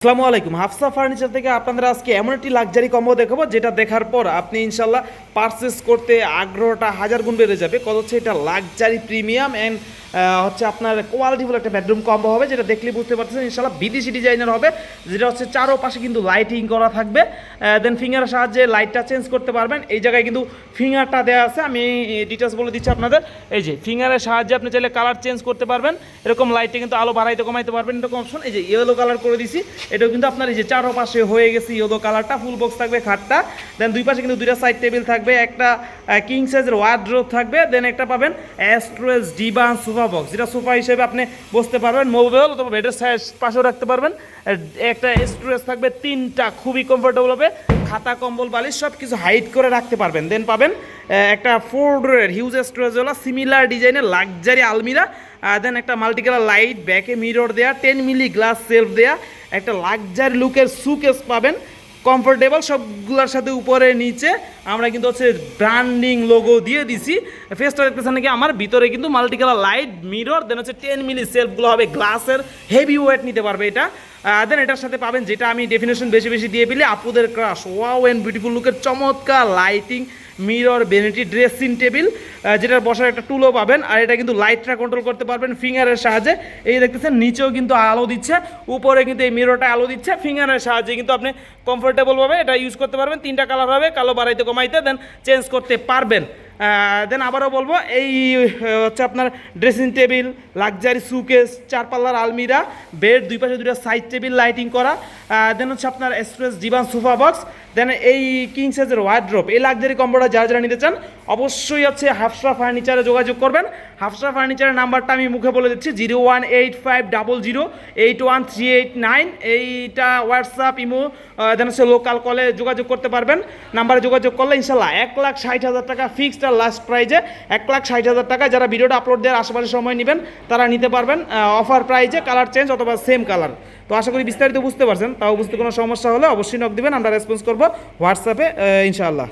আসসালামু আলাইকুম। হাফসা ফার্নিচার থেকে আপনাদের আজকে এমন একটি লাক্সারি কম্বো দেখাবো যেটা দেখার পর আপনি ইনশাল্লাহ পারচেস করতে আগ্রহটা হাজার গুণ বেড়ে যাবে। কত হচ্ছে এটা লাক্সারি প্রিমিয়াম অ্যান্ড হচ্ছে আপনার কোয়ালিটিফুল একটা বেডরুম কম্বো হবে, যেটা দেখলে বুঝতে পারছেন ইনশাল্লাহ বিদেশি ডিজাইনের হবে, যেটা হচ্ছে চারোপাশে কিন্তু লাইটিং করা থাকবে। দেন ফিঙ্গারের সাহায্যে লাইটটা চেঞ্জ করতে পারবেন। এই জায়গায় কিন্তু ফিঙ্গারটা দেওয়া আছে, আমি ডিটেলস বলে দিচ্ছি আপনাদের। এই যে ফিঙ্গারের সাহায্যে আপনি চাইলে কালার চেঞ্জ করতে পারবেন, এরকম লাইটে কিন্তু আলো বাড়াইতে কমাইতে পারবেন, এরকম অপশন। এই যে ইয়েলো কালার করে দিছি, এটাও কিন্তু আপনার এই যে চারোপাশে হয়ে গেছে ইয়েলো কালারটা। ফুল বক্স থাকবে খাটটা, দেন দুই পাশে কিন্তু দুইটা সাইড টেবিল থাকবে, একটা কিং সাইজের ওয়ার্ড্রোব থাকবে, দেন একটা পাবেন স্টোরেজ ডিভান সোফা বক্স, যেটা সোফা হিসেবে আপনি বসতে পারবেন, মোবাইল অথবা বেডের পাশেও রাখতে পারবেন। একটা স্টোরেজ থাকবে তিনটা, খুবই কমফোর্টেবল হবে, খাতা কম্বল বালিশ সব কিছু হাইট করে রাখতে পারবেন। দেন পাবেন একটা 4 ডোরের হিউজ স্টোরেজ হলো সিমিলার ডিজাইনের লাক্সারি আলমিরা, দেন একটা মাল্টি কালার লাইট, ব্যাকে মিরর দেয়া, 10 মিলি গ্লাস সেলফ দেয়া, একটা লাক্সারি লুকের সুকেস পাবেন, কমফোর্টেবল সবগুলোর সাথে উপরে নিচে আমরা কিন্তু হচ্ছে ব্র্যান্ডিং লোগো দিয়ে দিছি। ফেসটা দেখতেছেন নাকি আমার ভিতরে কিন্তু মাল্টি কালার লাইট, মিরর, দেন হচ্ছে 10 মিলি সেলফগুলো হবে গ্লাসের, হেভি ওয়েট নিতে পারবে এটা। দেন এটার সাথে পাবেন, যেটা আমি ডেফিনেশন বেশি বেশি দিয়ে পেলে আপুদের ক্রাশ, ওয়াও অ্যান্ড বিউটিফুল লুকের চমৎকার lighting, mirror, vanity dressing table, যেটার বসার একটা টুলও পাবেন। আর এটা কিন্তু লাইটটা কন্ট্রোল করতে পারবেন ফিঙ্গারের সাহায্যে। এই দেখতেছেন নিচেও কিন্তু আলো দিচ্ছে, উপরে কিন্তু এই মিররটা আলো দিচ্ছে, ফিঙ্গারের সাহায্যে কিন্তু আপনি কমফোর্টেবলভাবে এটা ইউজ করতে পারবেন। তিনটা কালার হবে, কালো বাড়াইতে কমাইতে, দেন চেঞ্জ করতে পারবেন। দেন আবারও বলবো, এই হচ্ছে আপনার ড্রেসিং টেবিল, লাক্সারি সুকেস, 4 পাল্লার আলমিরা, বেড, দুই পাশে দুইটা সাইড টেবিল লাইটিং করা, দেন হচ্ছে আপনার স্টোরেজ ডিভান সোফা বক্স, দেন এই কিং সাইজের ওয়ার্ড্রোব। এই লাক্সারি কম্বোটা যারা নিতে চান অবশ্যই হচ্ছে হাফসা ফার্নিচারে যোগাযোগ করবেন। হাফসা ফার্নিচারের নাম্বারটা আমি মুখে বলে দিচ্ছি, 01850081389। এইটা হোয়াটসঅ্যাপ, ইমো, দেন হচ্ছে লোকাল কলে যোগাযোগ করতে পারবেন। নাম্বারে যোগাযোগ করলে ইনশাল্লাহ 1,60,000 টাকা ফিক্সড আর লাস্ট প্রাইজে, 1,60,000 টাকা। যারা ভিডিওটা আপলোড দেওয়ার আশেপাশে সময় নেবেন তারা নিতে পারবেন অফার প্রাইজে, কালার চেঞ্জ অথবা সেম কালার। তো আশা করি বিস্তারিত বুঝতে পারছেন। তাও বুঝতে কোনো সমস্যা হলে অবশ্যই নক দিবেন, আমরা রেসপন্স করবো হোয়াটসঅ্যাপে ইনশাআল্লাহ।